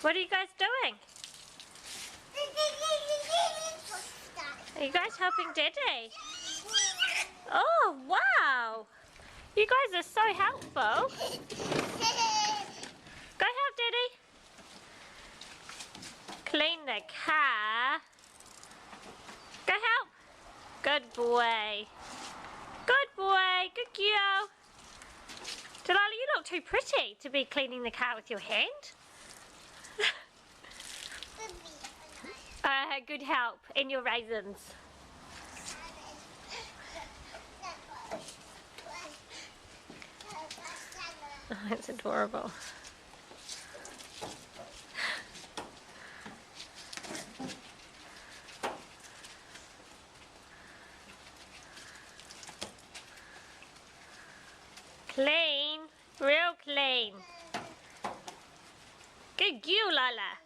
What are you guys doing? Are you guys helping Daddy? Oh, wow! You guys are so helpful. Go help Daddy. Clean the car. Go help. Good boy. Good boy. Good girl. Delilah, you look too pretty to be cleaning the car with your hand. Good help. And your raisins. Oh, that's adorable. Clean. Real clean. Good girl, Lala.